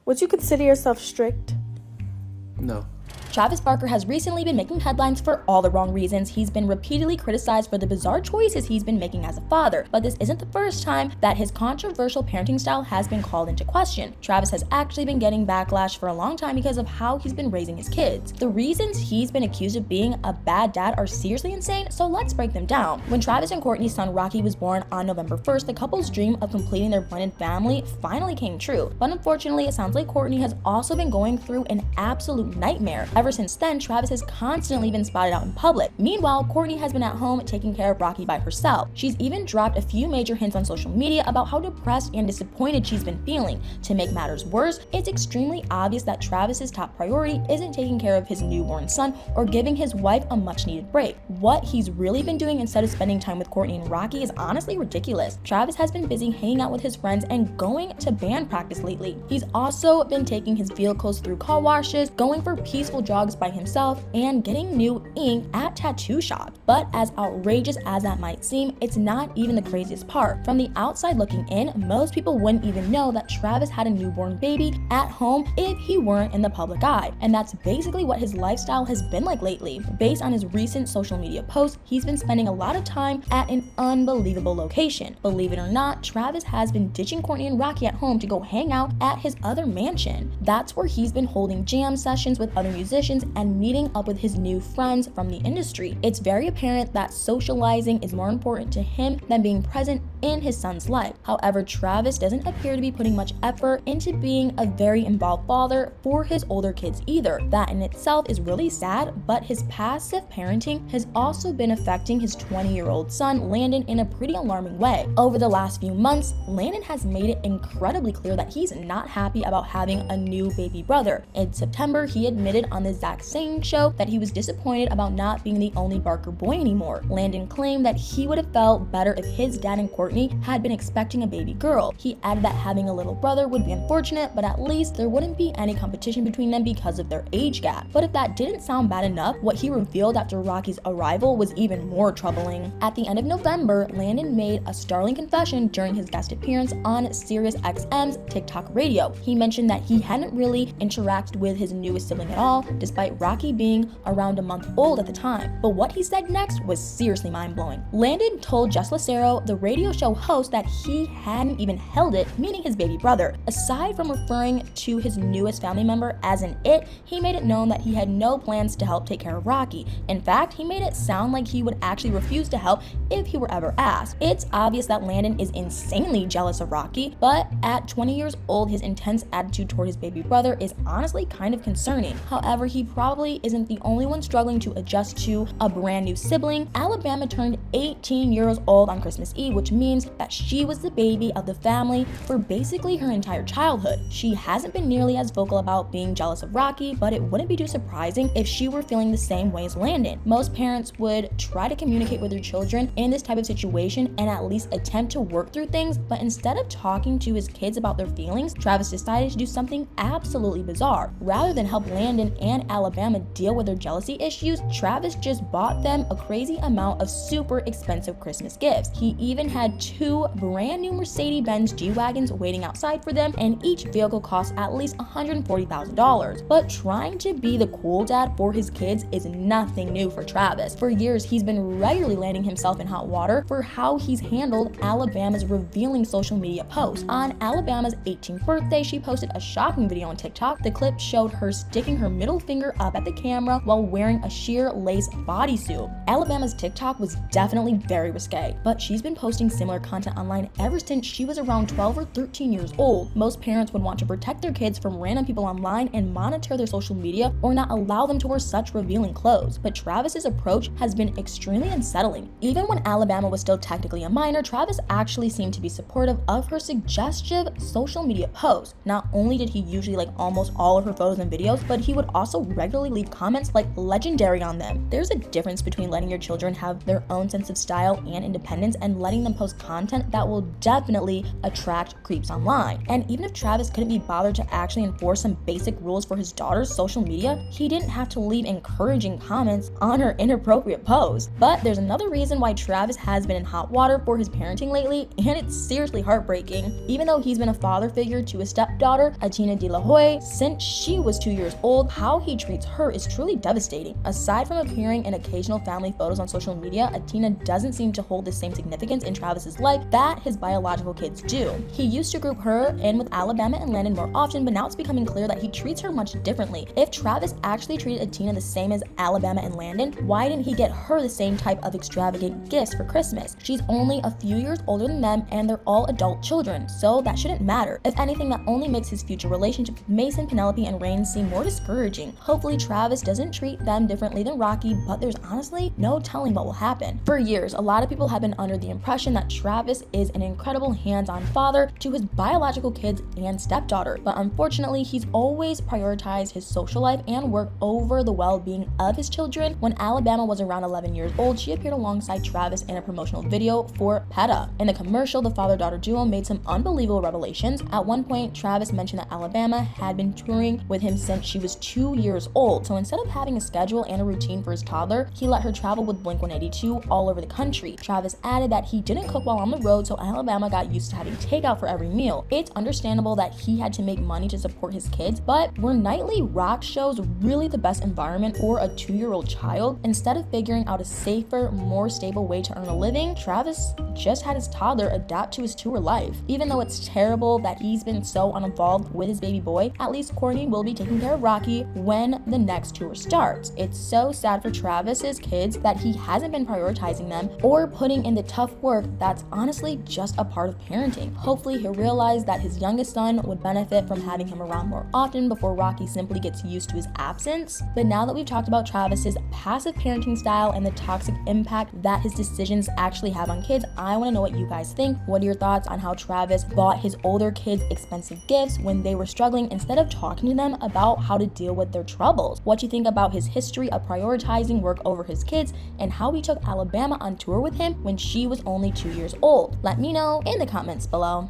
Would you consider yourself strict? No. Travis Barker has recently been making headlines for all the wrong reasons. He's been repeatedly criticized for the bizarre choices he's been making as a father, but this isn't the first time that his controversial parenting style has been called into question. Travis has actually been getting backlash for a long time because of how he's been raising his kids. The reasons he's been accused of being a bad dad are seriously insane, so let's break them down. When Travis and Kourtney's son Rocky was born on November 1st, the couple's dream of completing their blended family finally came true. But unfortunately, it sounds like Kourtney has also been going through an absolute nightmare. Ever since then, Travis has constantly been spotted out in public. Meanwhile, Kourtney has been at home taking care of Rocky by herself. She's even dropped a few major hints on social media about how depressed and disappointed she's been feeling. To make matters worse, it's extremely obvious that Travis's top priority isn't taking care of his newborn son or giving his wife a much-needed break. What he's really been doing instead of spending time with Kourtney and Rocky is honestly ridiculous. Travis has been busy hanging out with his friends and going to band practice lately. He's also been taking his vehicles through car washes, going for peaceful jogs by himself, and getting new ink at tattoo shops. But as outrageous as that might seem, it's not even the craziest part. From the outside looking in, most people wouldn't even know that Travis had a newborn baby at home if he weren't in the public eye. And that's basically what his lifestyle has been like lately. Based on his recent social media posts, he's been spending a lot of time at an unbelievable location. Believe it or not, Travis has been ditching Kourtney and Rocky at home to go hang out at his other mansion. That's where he's been holding jam sessions with other musicians and meeting up with his new friends from the industry. It's very apparent that socializing is more important to him than being present in his son's life. However, Travis doesn't appear to be putting much effort into being a very involved father for his older kids either. That in itself is really sad, but his passive parenting has also been affecting his 20-year-old son, Landon, in a pretty alarming way. Over the last few months, Landon has made it incredibly clear that he's not happy about having a new baby brother. In September, he admitted on the Zach Sang show that he was disappointed about not being the only Barker boy anymore. Landon claimed that he would have felt better if his dad and Kourtney had been expecting a baby girl. He added that having a little brother would be unfortunate, but at least there wouldn't be any competition between them because of their age gap. But if that didn't sound bad enough, what he revealed after Rocky's arrival was even more troubling. At the end of November, Landon made a startling confession during his guest appearance on Sirius XM's TikTok radio. He mentioned that he hadn't really interacted with his newest sibling at all, despite Rocky being around a month old at the time. But what he said next was seriously mind-blowing. Landon told Jess Lucero, the radio show host, that he hadn't even held it, meaning his baby brother. Aside from referring to his newest family member as an it, he made it known that he had no plans to help take care of Rocky. In fact, he made it sound like he would actually refuse to help if he were ever asked. It's obvious that Landon is insanely jealous of Rocky, but at 20 years old, his intense attitude toward his baby brother is honestly kind of concerning. However, he probably isn't the only one struggling to adjust to a brand new sibling. Alabama turned 18 years old on Christmas Eve, which means that she was the baby of the family for basically her entire childhood. She hasn't been nearly as vocal about being jealous of Rocky, but it wouldn't be too surprising if she were feeling the same way as Landon. Most parents would try to communicate with their children in this type of situation and at least attempt to work through things, but instead of talking to his kids about their feelings, Travis decided to do something absolutely bizarre. Rather than help Landon and Alabama deal with their jealousy issues, Travis just bought them a crazy amount of super expensive Christmas gifts. He even had 2 brand new Mercedes-Benz G-Wagons waiting outside for them, and each vehicle cost at least $140,000. But trying to be the cool dad for his kids is nothing new for Travis. For years, he's been regularly landing himself in hot water for how he's handled Alabama's revealing social media posts. On Alabama's 18th birthday, she posted a shocking video on TikTok. The clip showed her sticking her middle finger up at the camera while wearing a sheer lace bodysuit. Alabama's TikTok was definitely very risque, but she's been posting similar content online ever since she was around 12 or 13 years old. Most parents would want to protect their kids from random people online and monitor their social media or not allow them to wear such revealing clothes, but Travis's approach has been extremely unsettling. Even when Alabama was still technically a minor, Travis actually seemed to be supportive of her suggestive social media posts. Not only did he usually like almost all of her photos and videos, but he would also regularly leave comments like legendary on them. There's a difference between letting your children have their own sense of style and independence and letting them post content that will definitely attract creeps online. And even if Travis couldn't be bothered to actually enforce some basic rules for his daughter's social media, he didn't have to leave encouraging comments on her inappropriate posts. But there's another reason why Travis has been in hot water for his parenting lately, and it's seriously heartbreaking. Even though he's been a father figure to his stepdaughter, Atiana de la Hoya, since she was 2 years old, how he treats her is truly devastating. Aside from appearing in occasional family photos on social media, Atiana doesn't seem to hold the same significance in Travis's life that his biological kids do. He used to group her in with Alabama and Landon more often, but now it's becoming clear that he treats her much differently. If Travis actually treated Atiana the same as Alabama and Landon, why didn't he get her the same type of extravagant gifts for Christmas? She's only a few years older than them, and they're all adult children, so that shouldn't matter. If anything, that only makes his future relationship with Mason, Penelope, and Rain seem more discouraging. Hopefully Travis doesn't treat them differently than Rocky, but there's honestly no telling what will happen. For years, a lot of people have been under the impression that Travis is an incredible hands-on father to his biological kids and stepdaughter, but unfortunately he's always prioritized his social life and work over the well-being of his children. When Alabama was around 11 years old, she appeared alongside Travis in a promotional video for PETA. In the commercial, the father-daughter duo made some unbelievable revelations. At one point, Travis mentioned that Alabama had been touring with him since she was 2 years old, so instead of having a schedule and a routine for his toddler, he let her travel with Blink-182 all over the country. Travis added that he didn't cook while on the road, so Alabama got used to having takeout for every meal. It's understandable that he had to make money to support his kids, but were nightly rock shows really the best environment for a 2-year-old child? Instead of figuring out a safer, more stable way to earn a living, Travis just had his toddler adapt to his tour life. Even though it's terrible that he's been so uninvolved with his baby boy, at least Kourtney will be taking care of Rocky when the next tour starts. It's so sad for Travis's kids that he hasn't been prioritizing them or putting in the tough work that's honestly just a part of parenting. Hopefully he'll realize that his youngest son would benefit from having him around more often before Rocky simply gets used to his absence. But now that we've talked about Travis's passive parenting style and the toxic impact that his decisions actually have on kids, I want to know what you guys think. What are your thoughts on how Travis bought his older kids expensive gifts when they were struggling instead of talking to them about how to deal with their troubles? What you think about his history of prioritizing work over his kids and how he took Alabama on tour with him when she was only 2 years old? Let me know in the comments below.